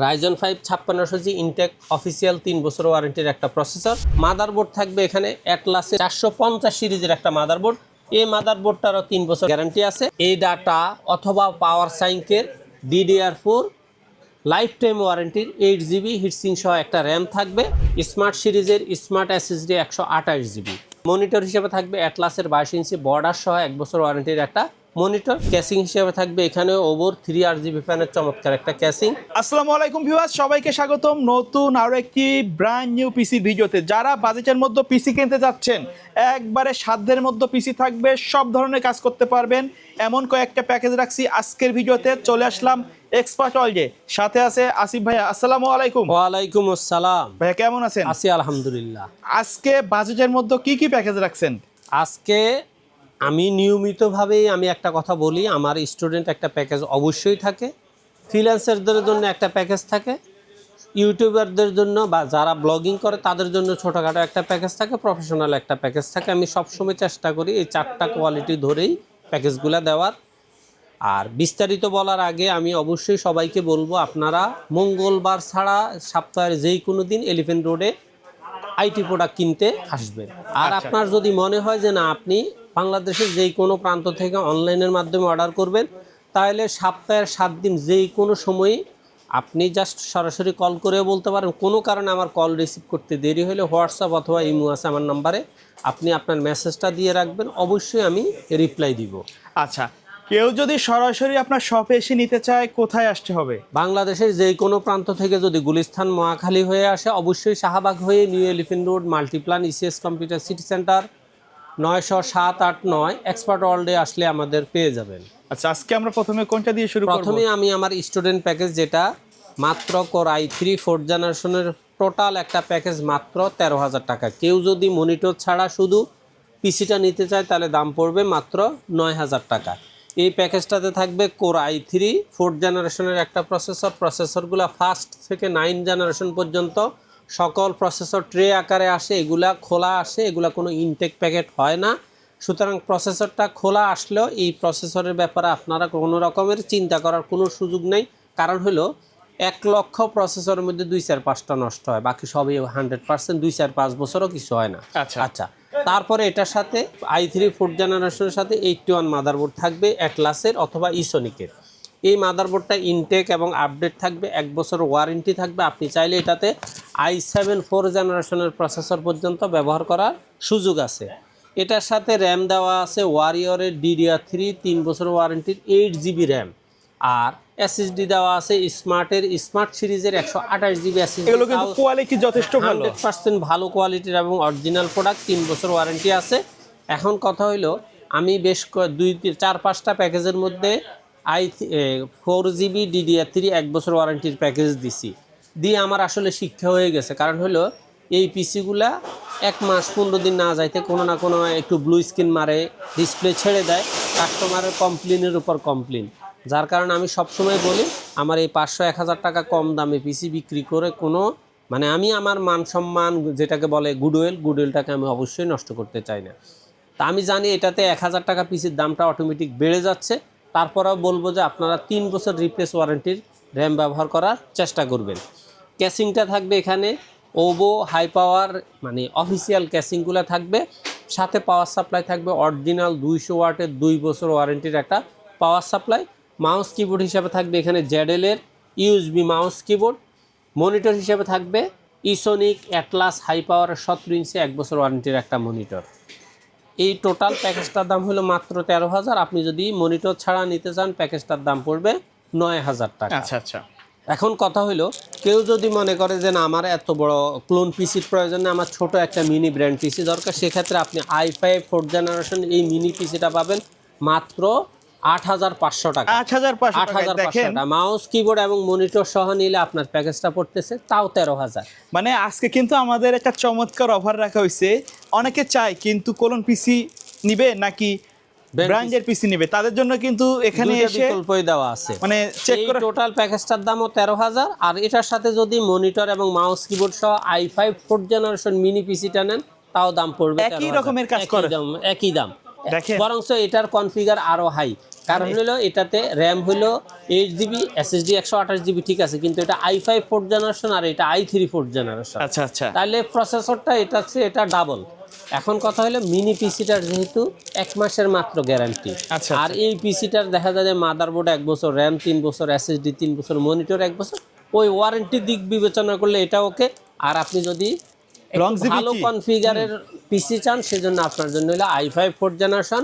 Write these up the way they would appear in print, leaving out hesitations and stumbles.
Ryzen 5 5600G intact official 3 বছর ওয়ারেন্টির একটা processor. Motherboard থাকবে এখানে অ্যাটলাসের 450 সিরিজের একটা মাদারবোর্ড। এই মাদারবোর্ডটারও 3 বছর গ্যারান্টি আছে। এই ডাটা অথবা পাওয়ার সাইকের DDR4 লাইফ টাইম ওয়ারেন্টির 8GB হিটসিং সহ একটা র্যাম থাকবে। স্মার্ট সিরিজের স্মার্ট SSD 128GB। মনিটর হিসেবে থাকবে অ্যাটলাসের 22 ইঞ্চি বর্ডার সহ 1 বছর ওয়ারেন্টির একটা মনিটর। ক্যাসিং হিসেবে থাকবে এখানে ওভার 3 RGB ফ্যানের চমৎকার একটা ক্যাসিং। আসসালামু আলাইকুম ভিউয়ার্স, সবাইকে স্বাগতম নতুন আরো একটি ব্র্যান্ড নিউ পিসি ভিডিওতে। যারা বাজেটের মধ্যে পিসি কিনতে যাচ্ছেন, একবারে সাধ্যের মধ্যে পিসি থাকবে, সব ধরনের কাজ করতে পারবেন, এমন কয়েকটা প্যাকেজ রাখছি আজকের ভিডিওতে। চলে আসলাম এক্সপার্ট ওয়ার্ল্ডে, সাথে আছে আসিফ ভাইয়া। আসসালামু আলাইকুম। ওয়ালাইকুম আসসালাম ভাইয়া কেমন আছেন? আছি আলহামদুলিল্লাহ। আজকে বাজেটের মধ্যে কি কি প্যাকেজ রাখছেন? আজকে আমি নিয়মিতভাবেই একটা কথা বলি, আমার স্টুডেন্ট একটা প্যাকেজ অবশ্যই থাকে, ফ্রিল্যান্সারদের জন্য একটা প্যাকেজ থাকে, ইউটিউবারদের জন্য বা যারা ব্লগিং করে তাদের জন্য ছোটোখাটো একটা প্যাকেজ থাকে, প্রফেশনাল একটা প্যাকেজ থাকে। আমি সবসময় চেষ্টা করি এই 4টা কোয়ালিটি ধরেই প্যাকেজগুলো দেওয়ার। আর বিস্তারিত বলার আগে আমি অবশ্যই সবাইকে বলবো, আপনারা মঙ্গলবার ছাড়া সপ্তাহের যেই কোনো দিন এলিফ্যান্ট রোডে আইটি প্রোডাক্ট কিনতে আসবেন। আর আপনার যদি মনে হয় যে না, আপনি বাংলাদেশের যেই কোনো প্রান্ত থেকে অনলাইনের মাধ্যমে অর্ডার করবেন, তাহলে সপ্তাহের 7 দিন যেই কোনো সময়ই আপনি জাস্ট সরাসরি কল করে বলতে পারেন। কোনো কারণে আমার কল রিসিভ করতে দেরি হলে হোয়াটসঅ্যাপ অথবা ইমো আছে আমার নাম্বারে, আপনি আপনার মেসেজটা দিয়ে রাখবেন, অবশ্যই আমি রিপ্লাই দিব। আচ্ছা, কেউ যদি সরাসরি আপনার শপে এসে নিতে চায়, কোথায় আসতে হবে? বাংলাদেশের যেই কোনো প্রান্ত থেকে যদি গুলিস্তান মহাখালী হয়ে আসে, অবশ্যই শাহবাগ হয়ে new elephant road Multiplan ECS computer city centre 90789 expert ওয়ার্ল্ডে আসলে আমাদের পেয়ে যাবেন। আচ্ছা, আজকে আমরা প্রথমে কোনটা দিয়ে শুরু করব? প্রথমে আমি আমার স্টুডেন্ট প্যাকেজ, যেটা মাত্র কোর i3 4th জেনারেশনের টোটাল একটা প্যাকেজ মাত্র 13,000 টাকা। কেউ যদি মনিটর ছাড়া শুধু পিসিটা নিতে চায়, তাহলে দাম পড়বে মাত্র 9,000 টাকা। এই প্যাকেজটাতে থাকবে কোর i3 4th জেনারেশনের একটা প্রসেসরগুলো 1st থেকে 9th জেনারেশন পর্যন্ত সকল প্রসেসর ট্রে আকারে আসে, এগুলা খোলা আসে, এগুলা কোনো ইনটেক প্যাকেট হয় না। সুতরাং প্রসেসরটা খোলা আসলেও এই প্রসেসরের ব্যাপারে আপনারা কোনো রকমের চিন্তা করার কোনো সুযোগ নেই। কারণ হলো 1 লক্ষ প্রসেসরের মধ্যে 2-4-5টা নষ্ট হয়, বাকি সবই 100% 2-4-5 বছরও কিছু হয় না। আচ্ছা, তারপরে এটার সাথে i3 4th জেনারেশনের সাথে 81 মাদারবোর্ড থাকবে অ্যাটলাসের অথবা ইসোনিকের। এই মাদারবোর্ডটা ইনটেক এবং আপডেট থাকবে, 1 বছর ওয়ারেন্টি থাকবে। আপনি চাইলে এটাতে i7 4th জেনারেশনের প্রসেসর পর্যন্ত ব্যবহার করার সুযোগ আছে। এটার সাথে র্যাম দেওয়া আছে ওয়ারিয়রের DDR3 3 বছর ওয়ারেন্টির 8GB র্যাম, আর SSD দেওয়া আছে স্মার্টের স্মার্ট সিরিজের 128GB SSD। এগুলো কিন্তু কোয়ালিটি যথেষ্ট ভালো, 100% ভালো কোয়ালিটির এবং অরিজিনাল প্রোডাক্ট, 3 বছর ওয়ারেন্টি আছে। এখন কথা হইলো, আমি বেশ 2-4-5টা প্যাকেজের মধ্যে 4GB DDR3 1 বছর ওয়ারেন্টির প্যাকেজ দিছি, দিয়ে আমার আসলে শিক্ষা হয়ে গেছে। কারণ হলো এই পিসিগুলা 1 মাস 15 দিন না যাইতে কোনো না কোনো একটু ব্লু স্ক্রিন মারে, ডিসপ্লে ছেড়ে দেয়, কাস্টমারের কমপ্লেনের উপর কমপ্লেন। যার কারণে আমি সবসময় বলি, আমার এই 500-1000 টাকা কম দামে পিসি বিক্রি করে কোনো আমি আমার মান সম্মান, যেটাকে বলে গুডউইলটাকে আমি অবশ্যই নষ্ট করতে চাই না। তা আমি জানি এটাতে 1000 টাকা পিসির দামটা অটোমেটিক বেড়ে যাচ্ছে, তারপরেও বলবো যে আপনারা 3 বছর রিপ্লেস ওয়ারেন্টির র্যাম ব্যবহার করার চেষ্টা করবেন। ক্যাসিংটা থাকবে এখানে ওভো হাই পাওয়ার অফিসিয়াল ক্যাসিংগুলো থাকবে, সাথে পাওয়ার সাপ্লাই থাকবে অরিজিনাল 200 ওয়াটের 2 বছর ওয়ারেন্টির একটা পাওয়ার সাপ্লাই। মাউস কিবোর্ড হিসাবে থাকবে এখানে ZL এর USB মাউস কিবোর্ড। মনিটর হিসাবে থাকবে ইসোনিক অ্যাটলাস হাই পাওয়ারের 17 ইঞ্চি 1 বছর ওয়ারেন্টির একটা মনিটর। এই টোটাল প্যাকেজটার দাম হলো মাত্র 13,000। আপনি যদি মনিটর ছাড়া নিতে চান, প্যাকেজটার দাম পড়বে 9,000 টাকা। আচ্ছা। এখন কথা হলো, কেউ যদি মনে করে যে না, আমার এত বড় ক্লোন পিসির প্রয়োজন নেই, আমার ছোট একটা মিনি ব্র্যান্ড পিসি দরকার, সেক্ষেত্রে আপনি i5 4th জেনারেশন এই মিনি পিসিটা পাবেন মাত্র 8,500 টাকা। 8,500 দেখেন, মাউস কিবোর্ড এবং মনিটর সহ নিলে আপনার প্যাকেজটা পড়তেছে তাও 13,000। আজকে কিন্তু আমাদের একটা চমৎকার অফার রাখা হয়েছে। অনেকে চায় কিন্তু কোলন পিসি নিবে নাকি ব্র্যান্ডের পিসি নিবে, তাদের জন্য কিন্তু এখানে এসে বিকল্পই দেওয়া আছে। চেক করে টোটাল প্যাকেজটার দামও 13,000, আর এটার সাথে যদি মনিটর এবং মাউস কিবোর্ড সহ i5 4th জেনারেশন মিনি পিসিটা নেন, তাও দাম পড়বে একই রকমের কাজ করে, একই দাম। দেখেন বরঞ্চ এটার কনফিগার আরো হাই, কারণ হলো এটাতে র্যাম হলো 8 GB, এসএসডি 128 GB, ঠিক আছে, কিন্তু এটা i5 4th জেনারেশন আর এটা i3 4th জেনারেশন। আচ্ছা আচ্ছা তাহলে প্রসেসরটা এটা হচ্ছে এটা ডাবল। এখন কথা হলো মিনি পিসিটার যেহেতু 1 মাসের মাত্র গ্যারান্টি, আচ্ছা, আর এই পিসিটার দেখা যায় যে মাদারবোর্ড 1 বছর, র্যাম 3 বছর, এসএসডি 3 বছর, মনিটর 1 বছর, ওই ওয়ারেন্টির দিক বিবেচনা করলে এটা ওকে। আর আপনি যদি একটু Longevity। ভালো কনফিগারের পিসি চান সেজন্য আপনার জন্য হলো i5 4th জেনারেশন,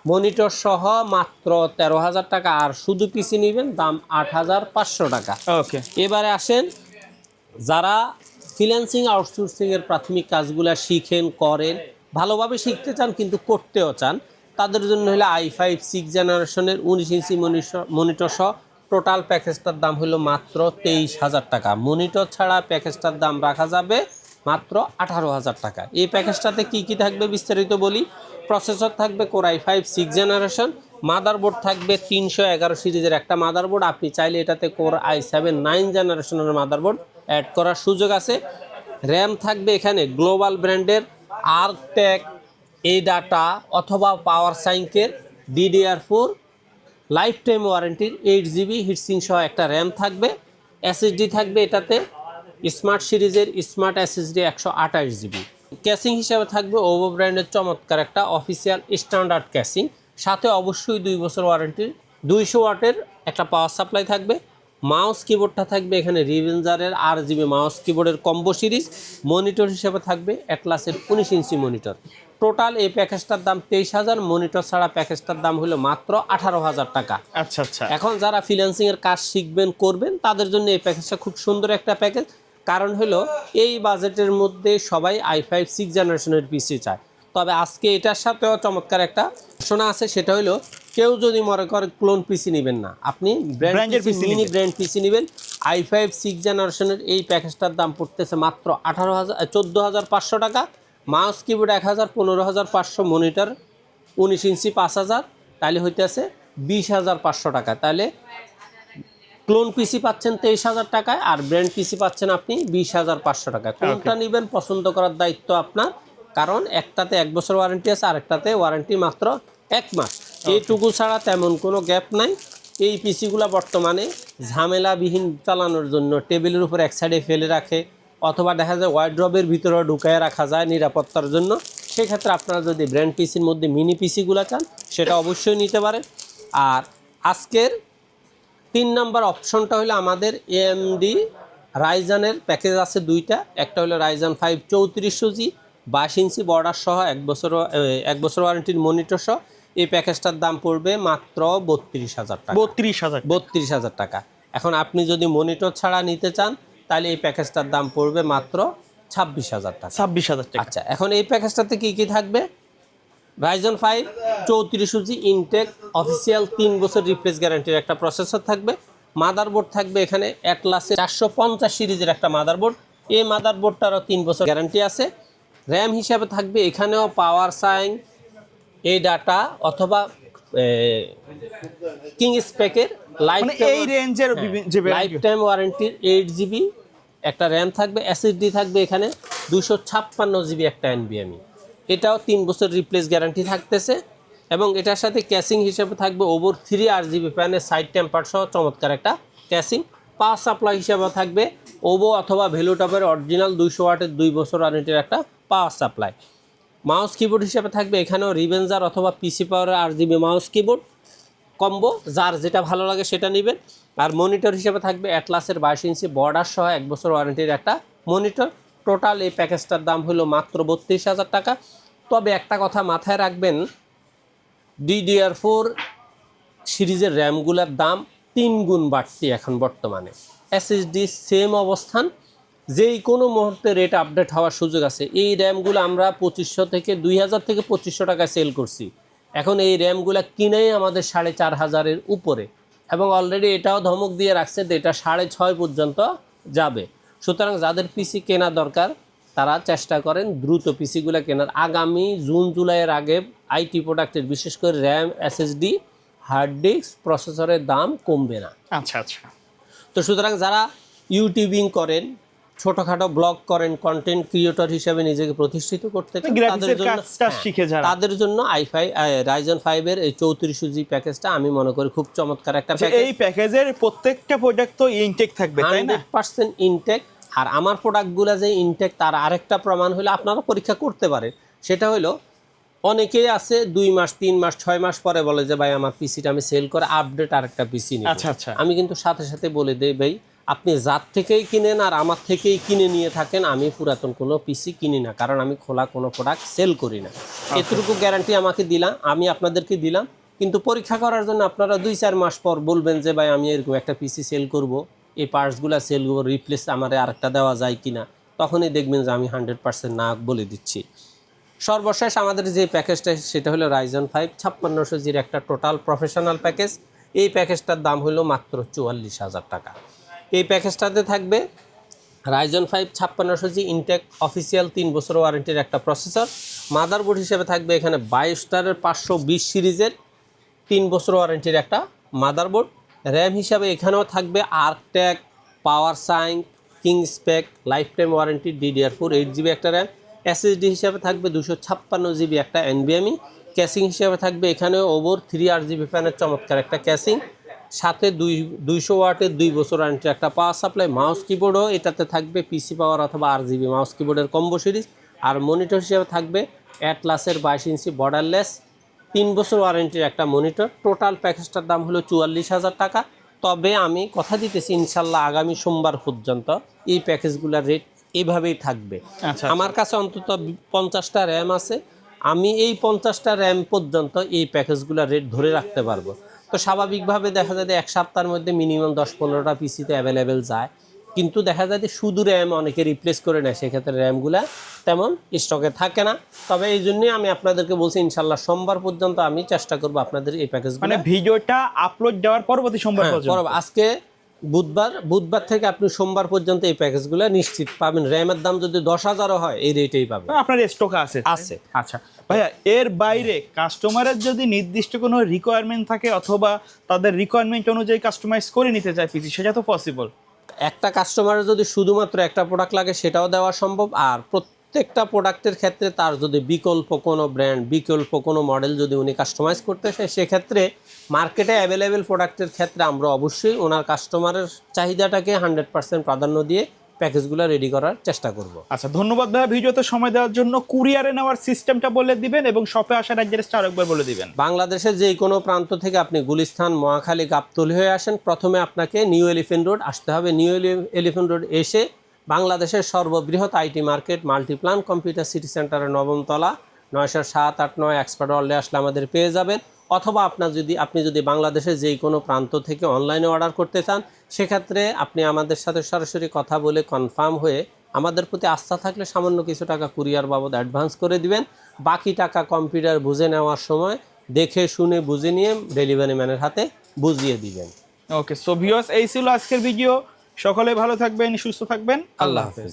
মনিটর সহ মাত্র 13,000 টাকা, আর শুধু পিসি নেবেন দাম 8,500 টাকা। ওকে এবারে আসেন, যারা ফ্রিল্যান্সিং আউটসোর্সিং এর প্রাথমিক কাজগুলো শিখেন, করেন, ভালোভাবে শিখতে চান কিন্তু করতেও চান, তাদের জন্য হলো i5 6th জেনারেশনের 19 ইঞ্চি মনিটর সহ টোটাল প্যাকেজটার দাম হলো মাত্র 23,000 টাকা। মনিটর ছাড়া প্যাকেজটার দাম রাখা যাবে মাত্র 18,000 টাকা। এই প্যাকেজটাতে কি কি থাকবে বিস্তারিত বলি। প্রসেসর থাকবে Core i5 6th generation, motherboard থাকবে 311 সিরিজের একটা মাদারবোর্ড, আপনি চাইলে এটাতে Core i7 9th জেনারেশনের মাদারবোর্ড অ্যাড করার সুযোগ আছে। র্যাম থাকবে এখানে গ্লোবাল ব্র্যান্ডের আর্কটেক, এডাটা অথবা পাওয়ার সাইকের DDR4 লাইফ টাইম ওয়ারেন্টির 8 GB হিটসিং সহ একটা র্যাম থাকবে। এসএসডি থাকবে এটাতে স্মার্ট সিরিজের স্মার্ট এসএসডি 128 GB। ক্যাসিং হিসাবে থাকবে ওভো ব্র্যান্ডের চমৎকার একটা অফিসিয়াল স্ট্যান্ডার্ড ক্যাসিং, সাথে অবশ্যই 2 বছর ওয়ারেন্টির 200 ওয়াটের একটা পাওয়ার সাপ্লাই থাকবে। মাউস কিবোর্ডটা থাকবে এখানে রিভেঞ্জারের RGB মাউস কিবোর্ডের কম্বো সিরিজ। মনিটর হিসেবে থাকবে অ্যাটলাসের 19 ইঞ্চি মনিটর। টোটাল এই প্যাকেজটার দাম 23,000, মনিটর ছাড়া প্যাকেজটার দাম হলো মাত্র 18,000 টাকা। আচ্ছা আচ্ছা এখন যারা ফ্রিল্যান্সিং এর কাজ শিখবেন, করবেন, তাদের জন্য এই প্যাকেজটা খুব সুন্দর একটা প্যাকেজ। কারণ হলো এই বাজেটের মধ্যে সবাই i5 6th জেনারেশনের পিসি চায়। তবে আজকে এটার সাথেও চমৎকার একটা শোনা আছে, সেটা হলো কেউ যদি মনে করে ক্লোন পিসি নেবেন না, আপনি Branded PC মিনি নিবেন। ব্র্যান্ড পিসি নেবেন, i5 6th জেনারেশনের এই প্যাকেজটার দাম পড়তেছে মাত্র 14,500 টাকা। মাউস কিবোর্ড 1,000, 15,500, মনিটর 19 ইঞ্চি 5,000, তাহলে হইতেছে 20,500 টাকা। তাহলে ক্লোন পিসি পাচ্ছেন 23,000 টাকায়, আর ব্র্যান্ড পিসি পাচ্ছেন আপনি 20,500 টাকায়। কোনটা নেবেন পছন্দ করার দায়িত্ব আপনার, কারণ একটাতে 1 বছর ওয়ারেন্টি আছে, আর একটাতে ওয়ারেন্টি মাত্র 1 মাস। এইটুকু ছাড়া তেমন কোনো গ্যাপ নাই। এই পিসিগুলো বর্তমানে ঝামেলাবিহীন চালানোর জন্য টেবিলের উপর এক সাইডে ফেলে রাখে, অথবা দেখা যায় ওয়ার্ড্রবের ভিতরে ঢুকায় রাখা যায় নিরাপত্তার জন্য। সেক্ষেত্রে আপনারা যদি ব্র্যান্ড পিসির মধ্যে মিনি পিসিগুলো চান, সেটা অবশ্যই নিতে পারেন। আর আজকের 3 নাম্বার অপশনটা হলো আমাদের AMD রাইজানের প্যাকেজ আছে দুইটা। একটা হলো রাইজান 5 3400G 22 ইঞ্চি বর্ডার সহ 1 বছর ওয়ারেন্টির মনিটর সহ। এই প্যাকেজটার দাম পড়বে মাত্র 32,000 টাকা। 32,000 টাকা। এখন আপনি যদি মনিটর ছাড়া নিতে চান, তাহলে এই প্যাকেজটার দাম পড়বে মাত্র 26,000 টাকা। 26,000 টাকা। আচ্ছা, এখন এই প্যাকেজটাতে কি কি থাকবে? রাইজন 5 3400G ইনটেক অফিসিয়াল 3 বছর রিপ্লেস গ্যারান্টির একটা প্রসেসর থাকবে। মাদারবোর্ড থাকবে এখানে অ্যাটলাসের 450 সিরিজের একটা মাদারবোর্ড। এই মাদারবোর্ডটারও 3 বছর গ্যারান্টি আছে। র্যাম হিসাবে থাকবে এখানেও পাওয়ার সাইন, এডাটা অথবা কিং স্পেকের মানে এই রেঞ্জের যে লাইফ টাইম ওয়ারেন্টির 8 GB একটা র্যাম থাকবে। এসএসডি থাকবে এখানে 256 GB একটা NVMe। এটাও 3 বছর রিপ্লেস গ্যারান্টি থাকতেছে। এবং এটার সাথে ক্যাসিং হিসেবে থাকবে ওভার 3 RGB প্যানের সাইড টেম্পার সহ চমৎকার একটা ক্যাসিং। পাওয়ার সাপ্লাই হিসেবে থাকবে ওভো অথবা ভেলুটপের অরিজিনাল 200 ওয়াটের 2 বছর ওয়ারেন্টির একটা পাওয়ার সাপ্লাই। মাউস কিবোর্ড হিসেবে থাকবে এখানেও রিভেঞ্জার অথবা পিসি পাওয়ারের RGB মাউস কিবোর্ড কম্বো, যার যেটা ভালো লাগে সেটা নেবেন। আর মনিটর হিসেবে থাকবে অ্যাটলাসের 22 ইঞ্চি বর্ডার সহ 1 বছর ওয়ারেন্টির একটা মনিটর। টোটাল এই প্যাকেজটার দাম হলো মাত্র 32,000 টাকা। তবে একটা কথা মাথায় রাখবেন, DDR4 সিরিজের র্যামগুলোর দাম 3 গুণ বাড়তি এখন বর্তমানে। এসএসডি সেম অবস্থান, যেই কোনো মুহূর্তে রেট আপডেট হওয়ার সুযোগ আছে। এই র্যামগুলো আমরা 2,500 থেকে 2,000 থেকে 2,500 টাকায় সেল করছি। এখন এই র্যামগুলো কিনেই আমাদের 4,500-এর উপরে, এবং অলরেডি এটাও ধমক দিয়ে রাখছে যে এটা 6,500 পর্যন্ত যাবে। সুতরাং যাদের পিসি কেনা দরকার তারা চেষ্টা করেন দ্রুত পিসিগুলো কেনার। আগামী জুন জুলাইয়ের আগে আইটি প্রোডাক্টের বিশেষ করে র্যাম, এসএসডি, হার্ড ডিস্ক, প্রসেসরের দাম কমবে না। আচ্ছা আচ্ছা। তো সুতরাং যারা ইউটিউবিং করেন, ছোটখাটো ব্লগ করেন, কন্টেন্ট ক্রিয়েটর হিসেবে নিজেকে প্রতিষ্ঠিত করতে চান, গ্রাফিক্সের কাজটা শিখে যারা, তাদের জন্য Ryzen 5 এর এই 3400 জি প্যাকেজটা আমি মনে করি খুব চমৎকার একটা প্যাকেজ। এই প্যাকেজের প্রত্যেকটা প্রোডাক্ট তো ইনটেক থাকবে, তাই না? 100% ইনটেক। আর আমার প্রোডাক্টগুলো যে ইনটেক তার আরেকটা প্রমাণ হলো আপনারা পরীক্ষা করতে পারেন। সেটা হলো অনেকেই আছে 2 মাস 3 মাস 6 মাস পরে বলে যে ভাই আমার পিসিটা আমি সেল করে আপডেট আরেকটা পিসি নিব। আচ্ছা আচ্ছা, আমি কিন্তু সাথে সাথে বলে দেই ভাই আপনি যার থেকেই কিনেন আর আমার থেকেই কিনে নিয়ে থাকেন, আমি পুরাতন কোনো পিসি কিনি না, কারণ আমি খোলা কোনো প্রোডাক্ট সেল করি না। এতটুকু গ্যারান্টি আমাকে দিলাম, আমি আপনাদেরকে দিলাম। কিন্তু পরীক্ষা করার জন্য আপনারা 2-4 মাস পর বলবেন যে ভাই আমি এরকম একটা পিসি সেল করব, এই পার্টসগুলো সেল করবো, রিপ্লেস আমার আরেকটা দেওয়া যায় কিনা, তখনই দেখবেন যে আমি 100% না বলে দিচ্ছি। সর্বশেষ আমাদের যে প্যাকেজটা সেটা হলো Ryzen 5 5600 জির একটা টোটাল প্রফেশনাল প্যাকেজ। এই প্যাকেজটার দাম হলো মাত্র 44,000 টাকা। এই প্যাকেজটাতে থাকবে Ryzen 5 5600 জি ইনটেক অফিসিয়াল 3 বছর ওয়ারেন্টির একটা প্রসেসর। মাদারবোর্ড হিসেবে থাকবে এখানে 22 স্টারের 520 সিরিজের 3 বছর ওয়ারেন্টির একটা মাদারবোর্ড। র্যাম হিসাবে এখানেও থাকবে Arktek, power sign, king spec, lifetime warranty, DDR4 8GB একটা র্যাম। SSD হিসাবে থাকবে 256 GB একটা NVMe। ক্যাসিং হিসাবে থাকবে এখানে ওভার 3 RGB ফ্যানের চমৎকার একটা ক্যাসিং, সাথে 200 ওয়াটের 2 বছর ওয়ারেন্টি একটা পাওয়ার সাপ্লাই। মাউস কিবোর্ডও এটাতে থাকবে পিসি পাওয়ার অথবা RGB মাউস কিবোর্ডের কম্বো সিরিজ। আর মনিটর হিসেবে থাকবে অ্যাটলাসের 22 ইঞ্চি বর্ডারলেস 3 বছর ওয়ারেন্টির একটা মনিটর। টোটাল প্যাকেজটার দাম হলো 44,000 টাকা। তবে আমি কথা দিতেছি ইনশাল্লাহ আগামী সোমবার পর্যন্ত এই প্যাকেজগুলোর রেট এভাবেই থাকবে। আচ্ছা, আমার কাছে অন্তত 50টা র্যাম আছে, আমি এই 50টা র্যাম পর্যন্ত এই প্যাকেজগুলোর রেট ধরে রাখতে পারবো। তো স্বাভাবিকভাবে দেখা যায় যে এক সপ্তাহের মধ্যে মিনিমাম 10-15টা পিসিতে অ্যাভেলেবেল যায়, কিন্তু দেখা যায় যে শুধু র্যাম অনেকে রিপ্লেস করে নেয়, সেক্ষেত্রে র্যামগুলো তেমন স্টকে থাকে না। তবে এই জন্যই আমি আপনাদেরকে বলছি ইনশাল্লাহ সোমবার পর্যন্ত আমি চেষ্টা করবো আপনাদের এই প্যাকেজগুলো, মানে ভিডিওটা আপলোড দেওয়ার পরবর্তী সোমবার পর্যন্ত। আজকে বুধবার থেকে আপনি সোমবার পর্যন্ত এই প্যাকেজগুলো নিশ্চিত পাবেন। র্যামের দাম যদি 10,000ও হয় এই রেটেই পাবেন। আপনার স্টক আছে? আছে। আচ্ছা ভাইয়া, এর বাইরে কাস্টমারের যদি নির্দিষ্ট কোনো রিকোয়ারমেন্ট থাকে অথবা তাদের রিকোয়ারমেন্ট অনুযায়ী কাস্টমাইজ করে নিতে চায় পিসি, সেটা তো পসিবল? একটা কাস্টমারের যদি শুধুমাত্র একটা প্রোডাক্ট লাগে সেটাও দেওয়া সম্ভব। আর প্রত্যেকটা প্রোডাক্টের ক্ষেত্রে তার যদি বিকল্প কোনো ব্র্যান্ড, বিকল্প কোনো মডেল যদি উনি কাস্টমাইজ করতে চায়, সেক্ষেত্রে মার্কেটে অ্যাভেলেবেল প্রোডাক্টের ক্ষেত্রে আমরা অবশ্যই ওনার কাস্টমারের চাহিদাটাকে 100% প্রাধান্য দিয়ে প্যাকেজগুলো রেডি করার চেষ্টা করব। আচ্ছা, ধন্যবাদ ভাইয়া ভিডিওতে সময় দেওয়ার জন্য। কুরিয়ারে নেওয়ার সিস্টেমটা বলে দিবেন এবং শপে আসার অ্যাড্রেসটা আরেকবার বলে দিবেন। বাংলাদেশের যে কোনো প্রান্ত থেকে আপনি গুলিস্তান, মহাখালী, গাবতলী হয়ে আসেন, প্রথমে আপনাকে নিউ এলিফ্যান্ট রোড আসতে হবে। নিউ এলিফ্যান্ট রোড এসে বাংলাদেশের সর্ববৃহৎ IT market Multiplan computer city সেন্টারের 9ম তলা 907-8-9 এক্সপার্ট ওয়ার্ল্ডে আসলে আমাদের পেয়ে যাবেন। অথবা আপনি যদি বাংলাদেশের যেই কোনো প্রান্ত থেকে অনলাইনে অর্ডার করতে চান, সেক্ষেত্রে আপনি আমাদের সাথে সরাসরি কথা বলে কনফার্ম হয়ে আমাদের প্রতি আস্থা থাকলে সামান্য কিছু টাকা কুরিয়ার বাবদ অ্যাডভান্স করে দিবেন। বাকি টাকা কম্পিউটার বুঝে নেওয়ার সময় দেখে শুনে বুঝে নিয়ে ডেলিভারি ম্যানের হাতে বুঝিয়ে দিবেন। ওকে, সো ভিউয়ার্স, এই ছিল আজকের ভিডিও। সকলে ভালো থাকবেন, সুস্থ থাকবেন। আল্লাহ হাফেজ।